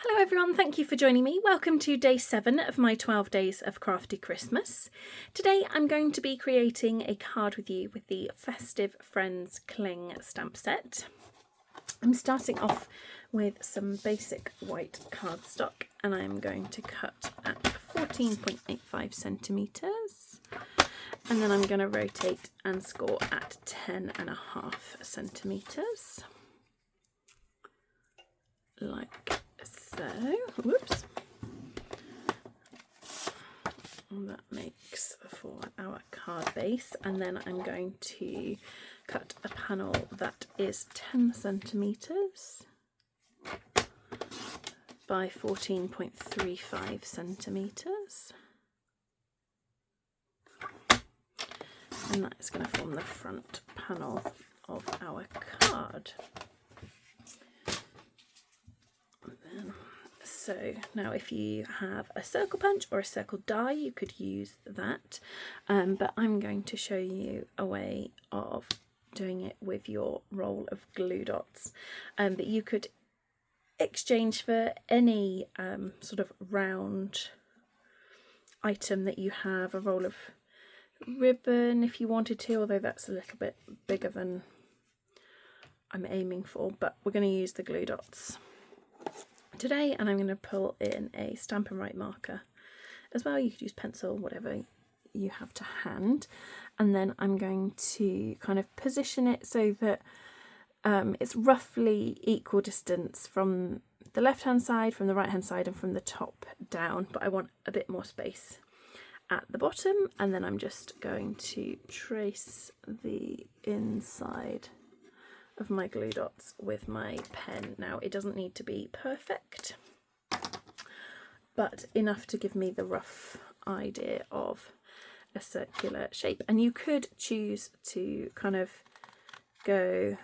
Hello everyone, thank you for joining me. Welcome to day 7 of my 12 days of Crafty Christmas. Today I'm going to be creating a card with you with the Festive Friends Cling stamp set. I'm starting off with some basic white cardstock and I'm going to cut at 14.85 centimetres, and then I'm going to rotate and score at 10.5 centimetres, like so. Whoops. And that makes for our card base, and then I'm going to cut a panel that is 10 centimetres by 14.35 centimetres, and that is going to form the front panel of our card. So now if you have a circle punch or a circle die, you could use that, but I'm going to show you a way of doing it with your roll of glue dots, but you could exchange for any sort of round item that you have, a roll of ribbon if you wanted to, although that's a little bit bigger than I'm aiming for, but we're going to use the glue dots today, and I'm going to pull in a Stampin' Right marker as well. You could use pencil, whatever you have to hand, and then I'm going to kind of position it so that it's roughly equal distance from the left hand side, from the right hand side, and from the top down, but I want a bit more space at the bottom, and then I'm just going to trace the inside of my glue dots with my pen. Now it doesn't need to be perfect, but enough to give me the rough idea of a circular shape, and you could choose to kind of go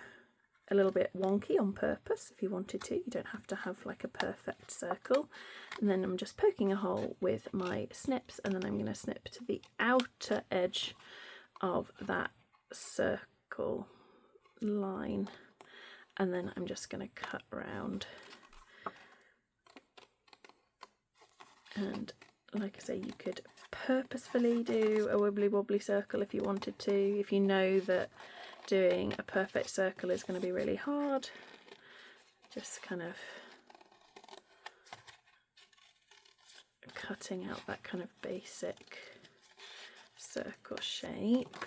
a little bit wonky on purpose if you wanted to. You don't have to have like a perfect circle. And then I'm just poking a hole with my snips, and then I'm going to snip to the outer edge of that circle line, and then I'm just going to cut around, and like I say, you could purposefully do a wibbly wobbly circle if you wanted to. If you know that doing a perfect circle is going to be really hard, just kind of cutting out that kind of basic circle shape.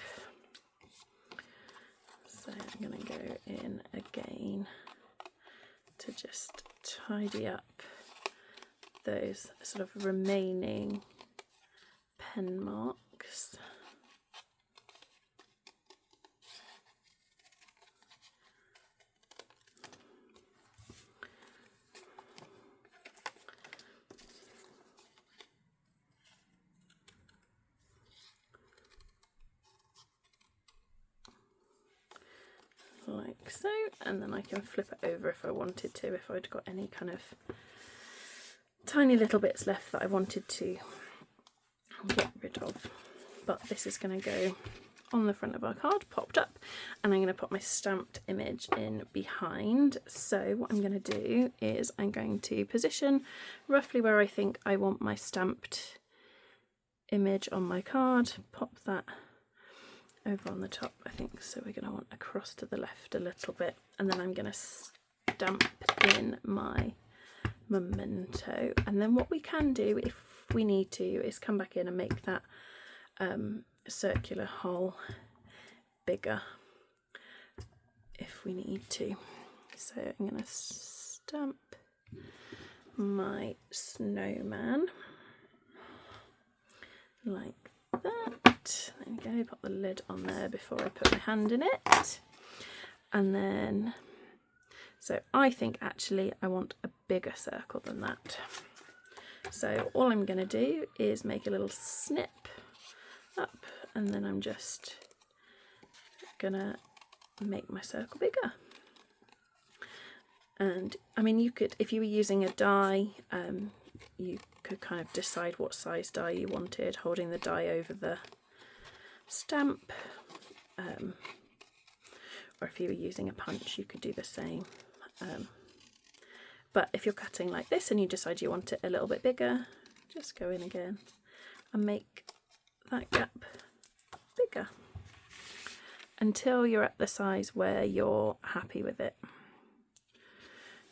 So I'm going to go in again to just tidy up those sort of remaining pen marks. Like so, and then I can flip it over if I wanted to, if I'd got any kind of tiny little bits left that I wanted to get rid of. But this is going to go on the front of our card, popped up, and I'm going to put my stamped image in behind. So what I'm going to do is I'm going to position roughly where I think I want my stamped image on my card, pop that over on the top, I think, so we're going to want across to the left a little bit, and then I'm going to stamp in my memento. And then what we can do if we need to is come back in and make that circular hole bigger if we need to. So I'm going to stamp my snowman like that. There we go, pop the lid on there before I put my hand in it. And then, so I think actually I want a bigger circle than that. So all I'm going to do is make a little snip up, and then I'm just going to make my circle bigger. And I mean, you could, if you were using a die, you could kind of decide what size die you wanted, holding the die over the stamp, or if you were using a punch you could do the same, But if you're cutting like this and you decide you want it a little bit bigger, just go in again and make that gap bigger until you're at the size where you're happy with it.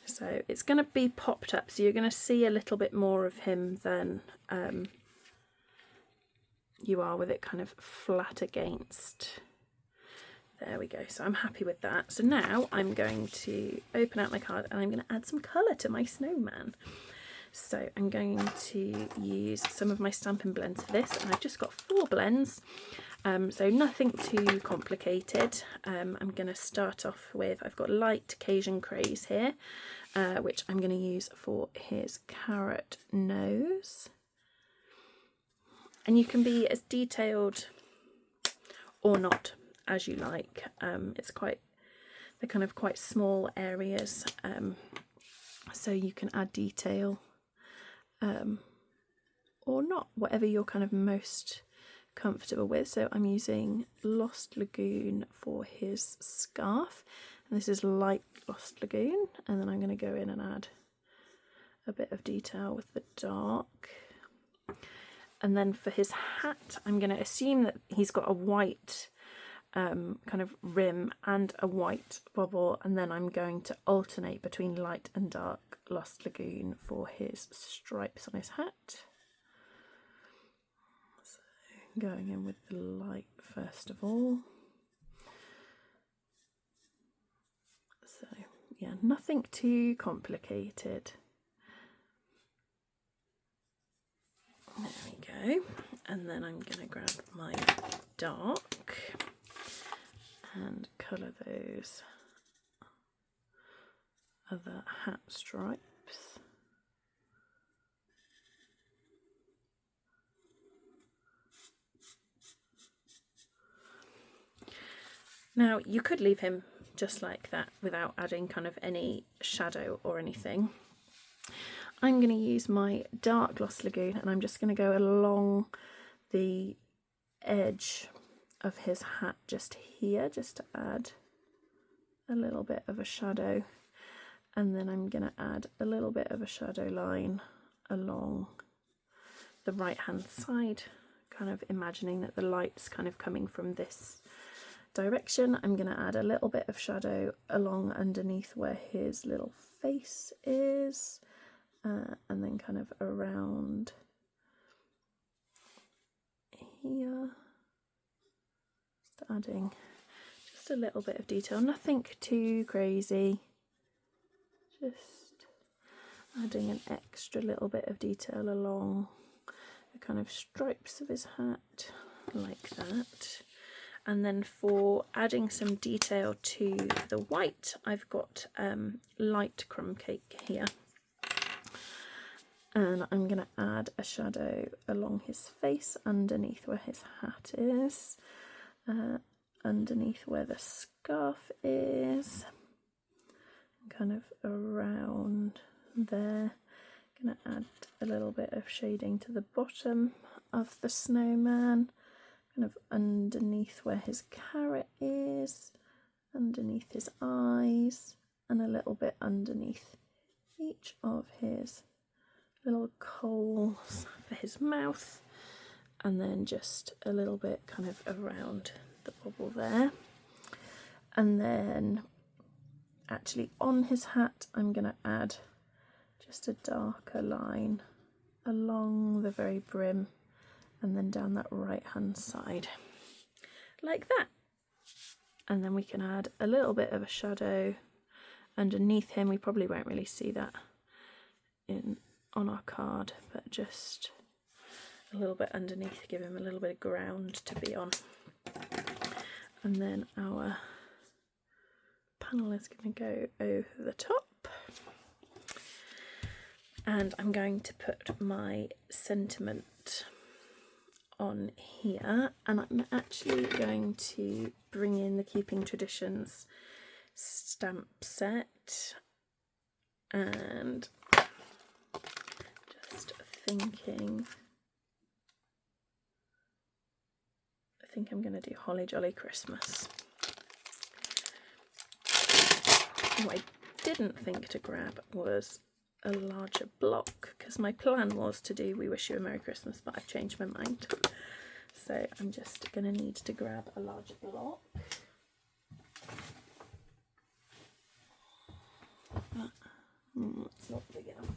So it's going to be popped up, so you're going to see a little bit more of him than you are with it kind of flat against. There we go. So I'm happy with that. So now I'm going to open out my card and I'm going to add some colour to my snowman. So I'm going to use some of my Stampin' blends for this, and I've just got 4 blends, so nothing too complicated. I'm going to start off with, I've got light Cajun Craze here, which I'm going to use for his carrot nose. And you can be as detailed or not as you like. They're kind of quite small areas, so you can add detail or not, whatever you're kind of most comfortable with. So I'm using Lost Lagoon for his scarf, and this is light Lost Lagoon, and then I'm going to go in and add a bit of detail with the dark. And then for his hat, I'm going to assume that he's got a white kind of rim and a white bobble, and then I'm going to alternate between light and dark Lost Lagoon for his stripes on his hat. So going in with the light first of all. So yeah, nothing too complicated. There we go. And then I'm going to grab my dark and colour those other hat stripes. Now you could leave him just like that without adding kind of any shadow or anything. I'm going to use my dark Lost Lagoon, and I'm just going to go along the edge of his hat just here, just to add a little bit of a shadow, and then I'm going to add a little bit of a shadow line along the right hand side, kind of imagining that the light's kind of coming from this direction. I'm going to add a little bit of shadow along underneath where his little face is, and then kind of around here. Adding just a little bit of detail, nothing too crazy, just adding an extra little bit of detail along the kind of stripes of his hat, like that. And then for adding some detail to the white, I've got light crumb cake here, and I'm going to add a shadow along his face underneath where his hat is. Underneath where the scarf is, kind of around there. Gonna add a little bit of shading to the bottom of the snowman, kind of underneath where his carrot is, underneath his eyes, and a little bit underneath each of his little coals for his mouth. And then just a little bit kind of around the bubble there. And then actually on his hat, I'm going to add just a darker line along the very brim and then down that right hand side, like that. And then we can add a little bit of a shadow underneath him. We probably won't really see that on our card, but just a little bit underneath to give him a little bit of ground to be on. And then our panel is going to go over the top, and I'm going to put my sentiment on here, and I'm actually going to bring in the Keeping Traditions stamp set, and just thinking, I think I'm going to do Holly Jolly Christmas. What I didn't think to grab was a larger block, because my plan was to do We Wish You a Merry Christmas, but I've changed my mind. So I'm just going to need to grab a larger block. It's not big enough.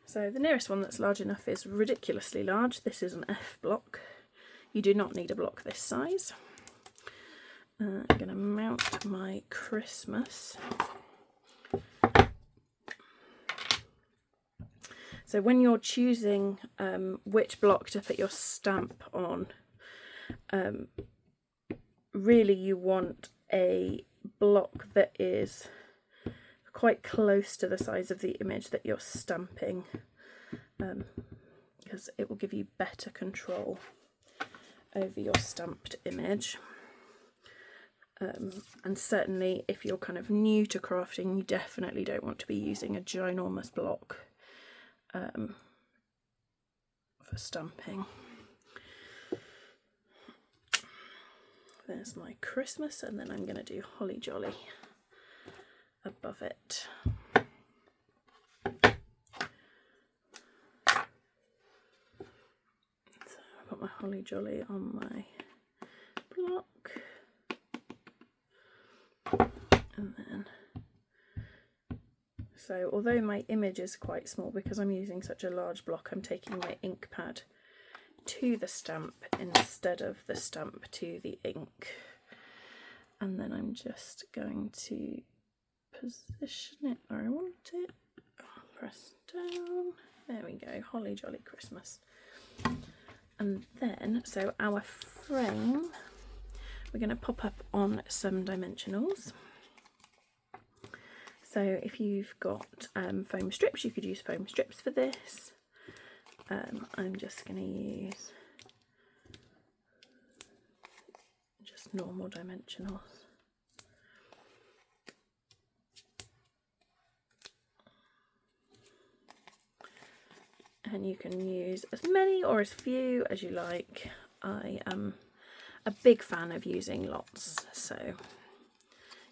So the nearest one that's large enough is ridiculously large. This is an F block. You do not need a block this size. I'm going to mount my Christmas. So when you're choosing which block to put your stamp on, really you want a block that is quite close to the size of the image that you're stamping, because it will give you better control over your stamped image. And certainly if you're kind of new to crafting, you definitely don't want to be using a ginormous block for stamping. There's my Christmas, and then I'm going to do Holly Jolly above it. So I've got my Holly Jolly on my block, and then so although my image is quite small, because I'm using such a large block, I'm taking my ink pad to the stamp instead of the stamp to the ink, and then I'm just going to position it where I want it. Press down. There we go. Holly Jolly Christmas. And then, so our frame, we're going to pop up on some dimensionals. So if you've got foam strips, you could use foam strips for this. I'm just going to use just normal dimensionals. And you can use as many or as few as you like. I am a big fan of using lots, so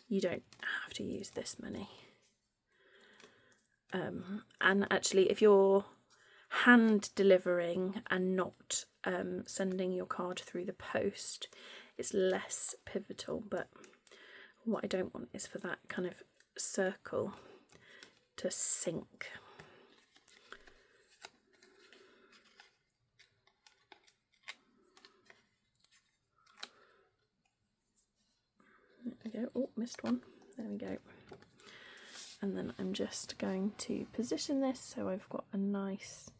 you don't have to use this many. And actually, if you're hand delivering and not sending your card through the post, it's less pivotal. But what I don't want is for that kind of circle to sink. There we go. Oh, missed one. There we go. And then I'm just going to position this so I've got a nice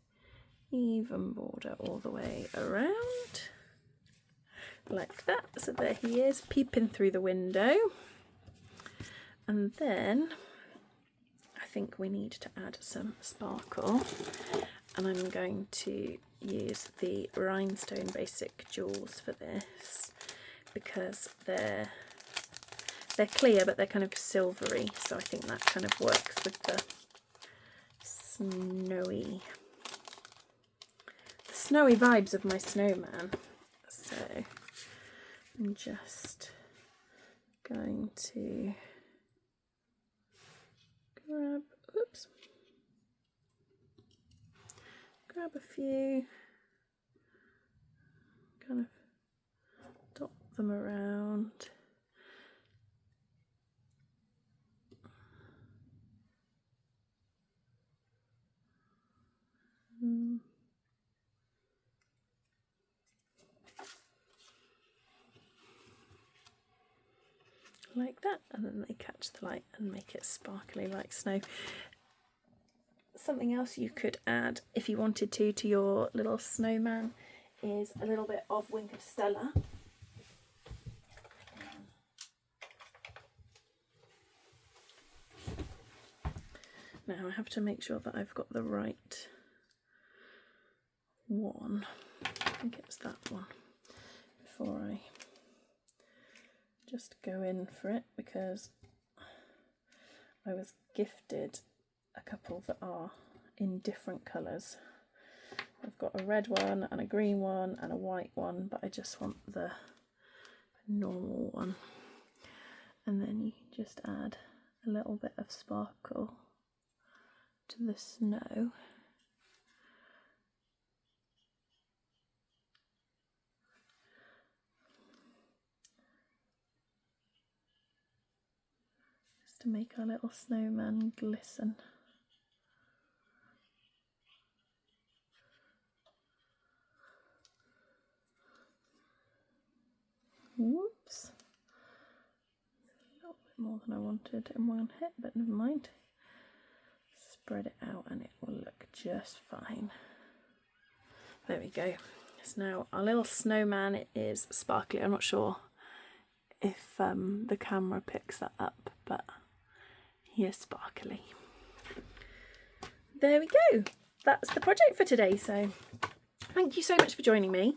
even border all the way around, like that. So there he is, peeping through the window. And then I think we need to add some sparkle, and I'm going to use the Rhinestone Basic Jewels for this, because they're clear but they're kind of silvery, so I think that kind of works with the snowy vibes of my snowman. So I'm just going to grab a few, kind of dot them around. Like that, and then they catch the light and make it sparkly like snow. Something else you could add if you wanted to your little snowman is a little bit of Winged Stella. Now I have to make sure that I've got the right one. I think it's that one before I just go in for it, because I was gifted a couple that are in different colours. I've got a red one and a green one and a white one, but I just want the normal one. And then you can just add a little bit of sparkle to the snow. To make our little snowman glisten. Whoops. A little bit more than I wanted in one hit, but never mind. Spread it out and it will look just fine. There we go. So now our little snowman is sparkly. I'm not sure if the camera picks that up, but he is sparkly. There we go. That's the project for today. So thank you so much for joining me.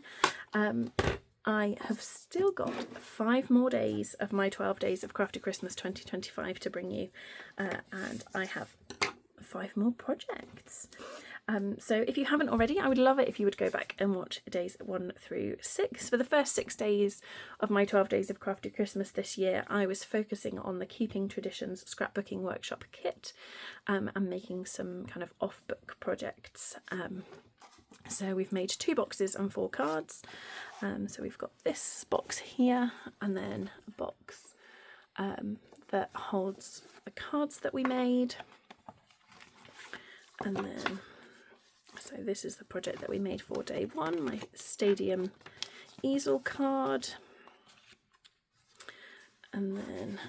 I have still got 5 more days of my 12 days of Crafty Christmas 2025 to bring you, and I have 5 more projects. So if you haven't already, I would love it if you would go back and watch days 1 through 6. For the first 6 days of my 12 days of Crafty Christmas this year, I was focusing on the Keeping Traditions scrapbooking workshop kit, and making some kind of off-book projects. So we've made 2 boxes and 4 cards. So we've got this box here, and then a box that holds the cards that we made. And then, so this is the project that we made for day 1, my stadium easel card. And then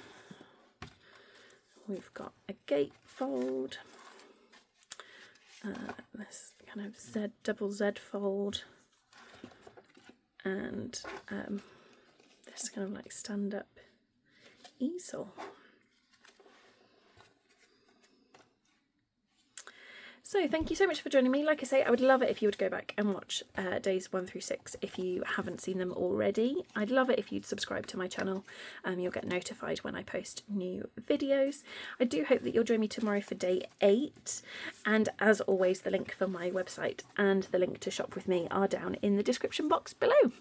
we've got a gatefold, this kind of double Z fold, and this kind of like stand-up easel. So thank you so much for joining me. Like I say, I would love it if you would go back and watch days 1 through 6 if you haven't seen them already. I'd love it if you'd subscribe to my channel. You'll get notified when I post new videos. I do hope that you'll join me tomorrow for day 8. And as always, the link for my website and the link to shop with me are down in the description box below.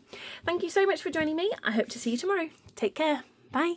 Thank you so much for joining me. I hope to see you tomorrow. Take care. Bye.